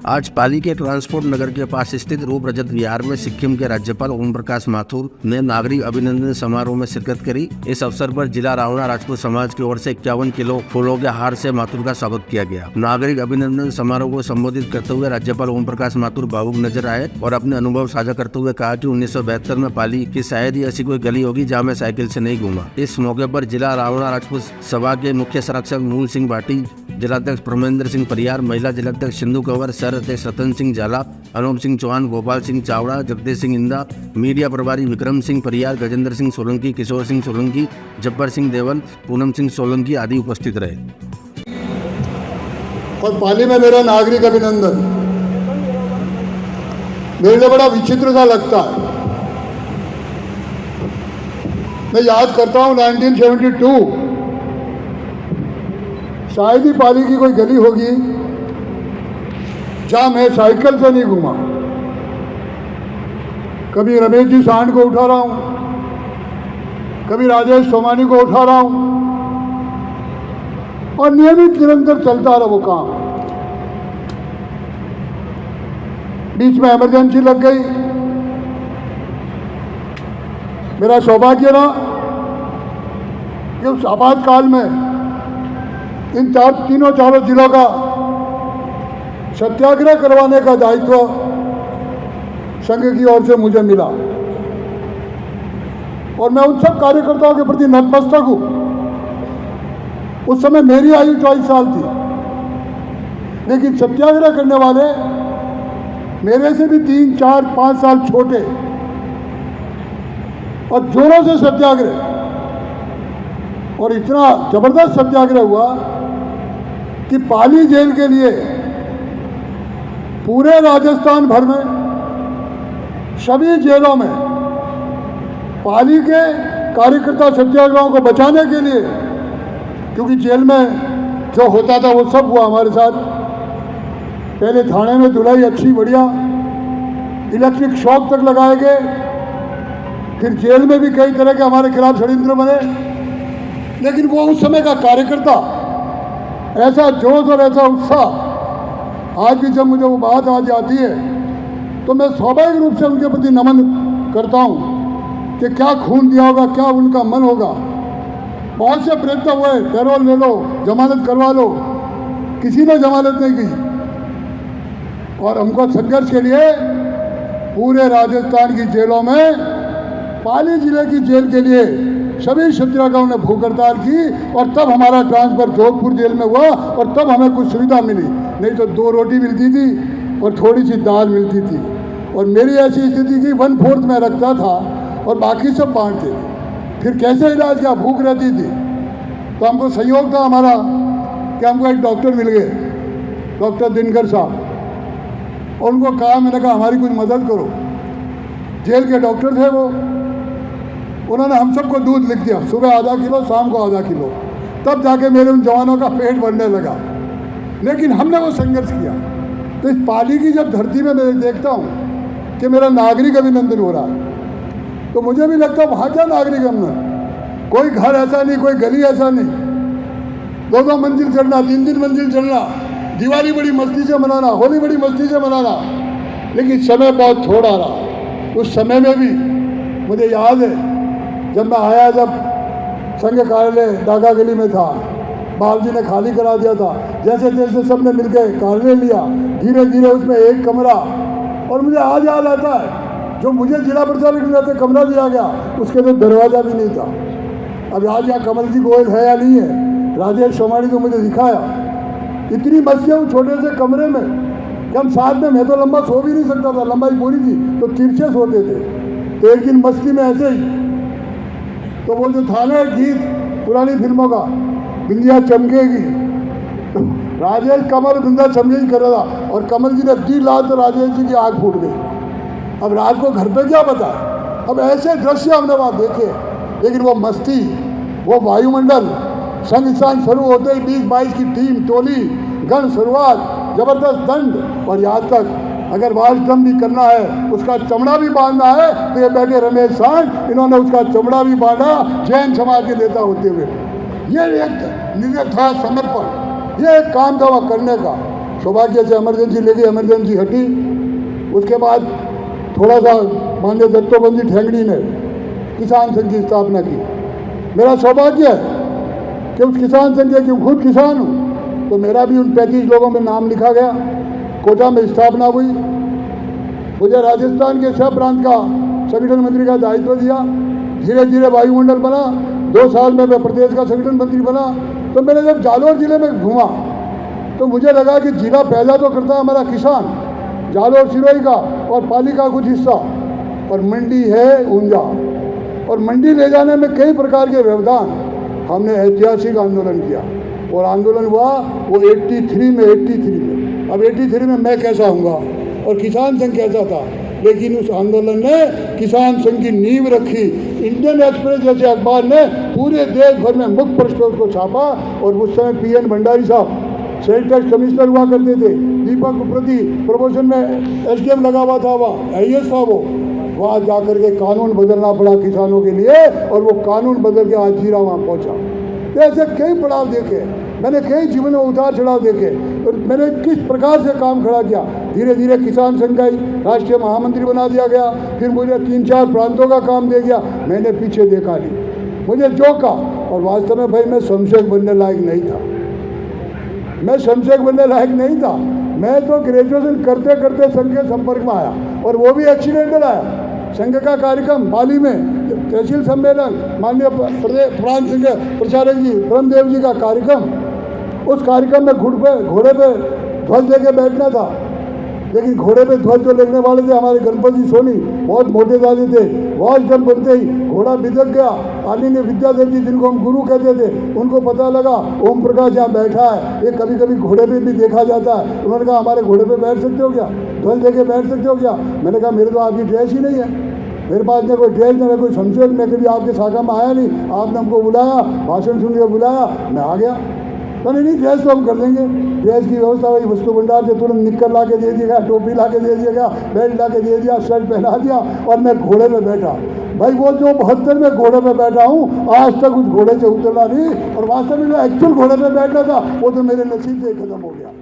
आज पाली के ट्रांसपोर्ट नगर के पास स्थित रूप रजत विहार में सिक्किम के राज्यपाल ओम प्रकाश माथुर ने नागरिक अभिनंदन समारोह में शिरकत करी। इस अवसर पर जिला रावणा राजपूत समाज की ओर से 51 किलो फूलों के हार से माथुर का स्वागत किया गया। नागरिक अभिनंदन समारोह को संबोधित करते हुए राज्यपाल ओम प्रकाश माथुर भावुक नजर आए और अपने अनुभव साझा करते हुए कहा कि 1972 में पाली की शायद ही ऐसी कोई गली होगी जहाँ मैं साइकिल से नहीं घूमा। इस मौके पर जिला रावणा राजपूत सभा के मुख्य संरक्षक मूल सिंह भाटी, जिलाध्यक्ष परमेंद्र सिंह परियार, महिला जिलाध्यक्ष सिंधु कंवर, शहर अध्यक्ष रतन सिंह झाला, अनूप सिंह चौहान, गोपाल सिंह चावड़ा, जगदीश सिंह इंदा, मीडिया प्रभारी विक्रम सिंह परियार, गजेंद्र सिंह सोलंकी, किशोर सिंह सोलंकी, जब्बर सिंह देवल, पूनम सिंह सोलंकी आदि उपस्थित रहे। और पाली में मेरा नागरिक अभिनंदन मेरे लिए बड़ा विचित्र सा लगता है। मैं याद करता हूँ 1972 शायद ही पाली की कोई गली होगी जहां मैं साइकिल से नहीं घूमा। कभी रमेश जी सांड को उठा रहा हूं, कभी राजेश सोमानी को उठा रहा हूं और नियमित निरंतर चलता रहा वो काम। बीच में इमरजेंसी लग गई। मेरा सौभाग्य रहा कि उस आपातकाल में इन चारों जिलों का सत्याग्रह करवाने का दायित्व संघ की ओर से मुझे मिला और मैं उन सब कार्यकर्ताओं के प्रति नतमस्तक हूं। उस समय मेरी आयु 24 साल थी, लेकिन सत्याग्रह करने वाले मेरे से भी 3, 4, 5 साल छोटे और जोरों से सत्याग्रह, और इतना जबरदस्त सत्याग्रह हुआ कि पाली जेल के लिए पूरे राजस्थान भर में सभी जेलों में पाली के कार्यकर्ता सत्याग्रहों को बचाने के लिए, क्योंकि जेल में जो होता था वो सब हुआ हमारे साथ। पहले थाने में धुलाई अच्छी बढ़िया, इलेक्ट्रिक शॉक तक लगाए गए, फिर जेल में भी कई तरह के हमारे खिलाफ षड्यंत्र बने। लेकिन वो उस समय का कार्यकर्ता, ऐसा जोश और ऐसा उत्साह, आज भी जब मुझे वो बात आज आती है तो मैं स्वाभाविक रूप से उनके प्रति नमन करता हूँ कि क्या खून दिया होगा, क्या उनका मन होगा। बहुत से प्रयत्न हुए, पैरोल ले लो, जमानत करवा लो, किसी ने जमानत नहीं की। और हमको संघर्ष के लिए पूरे राजस्थान की जेलों में, पाली जिले की जेल के लिए सभी सत्याग्रहों ने भूख हड़ताल की और तब हमारा ट्रांसफर जोधपुर जेल में हुआ और तब हमें कुछ सुविधा मिली। नहीं तो 2 रोटी मिलती थी और थोड़ी सी दाल मिलती थी, और मेरी ऐसी स्थिति की 1/4 में रखता था और बाकी सब बांटते थे। फिर कैसे इलाज किया, भूख रहती थी। तो हमको सहयोग था हमारा कि हमको एक डॉक्टर मिल गए, डॉक्टर दिनकर साहब, और उनको कहा, मैंने कहा हमारी कुछ मदद करो। जेल के डॉक्टर थे वो, उन्होंने हम सबको दूध लिख दिया, सुबह आधा किलो, शाम को आधा किलो। तब जाके मेरे उन जवानों का पेट भरने लगा। लेकिन हमने वो संघर्ष किया। तो इस पाली की जब धरती में मैं देखता हूँ कि मेरा नागरिक अभिनंदन हो रहा है, तो मुझे भी लगता है वहाँ क्या नागरिक अभिनंदन, कोई घर ऐसा नहीं, कोई गली ऐसा नहीं, 2-2 मंजिल चढ़ना, 3-3 मंजिल चढ़ना, दिवाली बड़ी मस्ती से मनाना, होली बड़ी मस्ती से मनाना। लेकिन समय बहुत थोड़ा रहा। उस समय में भी मुझे याद है जब मैं आया, जब संघ कार्यालय डागा गली में था, बाबूजी ने खाली करा दिया था, जैसे तैसे सबने मिलकर कार्यालय लिया, धीरे धीरे उसमें एक कमरा, और मुझे आज याद आता है जो मुझे जिला प्रचारक मिला था कमरा दिया गया, उसके तो दरवाज़ा भी नहीं था। अब आज यहाँ कमल जी गोयल है या नहीं है, राजेश सोमानी तो मुझे दिखाया। इतनी मस्तियाँ उस छोटे से कमरे में कि हम साथ में, मैं तो लंबा सो भी नहीं सकता था, लंबाई पूरी थी तो तिरछे सोते थे। तो एक दिन मस्ती में ऐसे ही, तो वो जो था ना गीत पुरानी फिल्मों का, बिंदिया चमकेगी, राजेश कमर बिंदा चमकेगी कर रहा था, और कमल जी ने दी लात तो राजेश जी की आँख फूट गई। अब रात को घर पे क्या बता। अब ऐसे दृश्य हमने वहाँ देखे। लेकिन वो मस्ती, वो वायुमंडल, संग संग शुरू होते ही 20-22 की टीम, टोली, गण शुरुआत, जबरदस्त दंड, और यहाँ तक अगर वाशक्रम भी करना है, उसका चमड़ा भी बांधना है, तो ये बैठे रमेश सांड, इन्होंने उसका चमड़ा भी बांधा जैन समाज के नेता होते हुए। ये एक निर्णय था, समर्पण, ये एक काम था वह करने का। सौभाग्य से इमरजेंसी लेके इमरजेंसी हटी। उसके बाद थोड़ा सा माननीय दत्तोपंत ठेंगड़ी ने किसान संघ की स्थापना की। मेरा सौभाग्य है कि उस किसान संघ के खुद किसान हूँ, तो मेरा भी उन 35 लोगों में नाम लिखा गया। कोटा में स्थापना हुई। मुझे राजस्थान के सब प्रांत का संगठन मंत्री का दायित्व दिया। धीरे धीरे वायुमंडल बना। 2 साल में मैं प्रदेश का संगठन मंत्री बना। तो मैंने जब जालौर जिले में घूमा तो मुझे लगा कि जिला पैदा तो करता है हमारा किसान, जालौर सिरोही का और पाली का कुछ हिस्सा, और मंडी है ऊंजा, और मंडी ले जाने में कई प्रकार के व्यवधान। हमने ऐतिहासिक आंदोलन किया और आंदोलन हुआ वो 83 में। अब 83 में मैं कैसा हूँगा और किसान संघ कैसा था, लेकिन उस आंदोलन ने किसान संघ की नींव रखी। इंडियन एक्सप्रेस जैसे अखबार ने पूरे देश भर में मुख्य पृष्ठ पर उसको छापा। और उस समय PN भंडारी साहब सेल टैक्स कमिश्नर हुआ करते थे। दीपक प्रति प्रमोशन में SDM लगा हुआ था, वहाँ IAS था वो। वहाँ जाकर के कानून बदलना पड़ा किसानों के लिए, और वो कानून बदल के आज जीरा वहाँ पहुँचा। ऐसे कई पड़ाव देखे मैंने, कई जीवन में उतार चढ़ाव देखे, और मैंने किस प्रकार से काम खड़ा किया। धीरे धीरे किसान संघ का राष्ट्रीय महामंत्री बना दिया गया। फिर मुझे 3-4 प्रांतों का काम दे गया। मैंने पीछे देखा नहीं, मुझे जो कहा। और वास्तव में भाई मैं संशय बनने लायक नहीं था, मैं संशय बनने लायक नहीं था। मैं तो ग्रेजुएशन करते करते संघ के संपर्क में आया, और वो भी एक्सीडेंटल आया। संघ का कार्यक्रम पाली में तहसील सम्मेलन, माननीय प्रांत संघ प्रचारक जी ब्रह्मदेव जी का कार्यक्रम, उस कार्यक्रम में घोड़े पे ध्वज लेके बैठना था। लेकिन घोड़े पे ध्वज जो लेने वाले थे हमारे गणपति सोनी, बहुत मोटे दादी थे। वॉच डन बनते ही घोड़ा बिदक गया। आदरणीय विद्याधर जी, जिनको हम गुरु कहते थे, उनको पता लगा ओम प्रकाश यहाँ बैठा है, ये कभी कभी घोड़े पे भी देखा जाता है। उन्होंने कहा हमारे घोड़े पे बैठ सकते हो क्या, ध्वज लेके बैठ सकते हो क्या। मैंने कहा मेरे तो आपकी ड्रेस ही नहीं है, मेरे पास न कोई ड्रेस न कोई संशय, मैं कभी आपके शाखा में आया नहीं, आपने हमको बुलाया, भाषण सुन के बुलाया, मैं आ गया। मैंने नहीं, ड्रेस तो हम कर देंगे, ड्रेस की व्यवस्था वही वस्तु भंडार से तुरंत निक्कर ला के दे दिया, टोपी ला के दे दिया, बेल्ट ला के दे दिया, शर्ट पहना दिया, और मैं घोड़े में बैठा। भाई वो जो 72 में घोड़े में बैठा हूँ, आज तक उस घोड़े से उतरना नहीं। और वास्तव में जो एक्चुअल घोड़े में बैठना था वो तो मेरे नसीब से खत्म हो गया।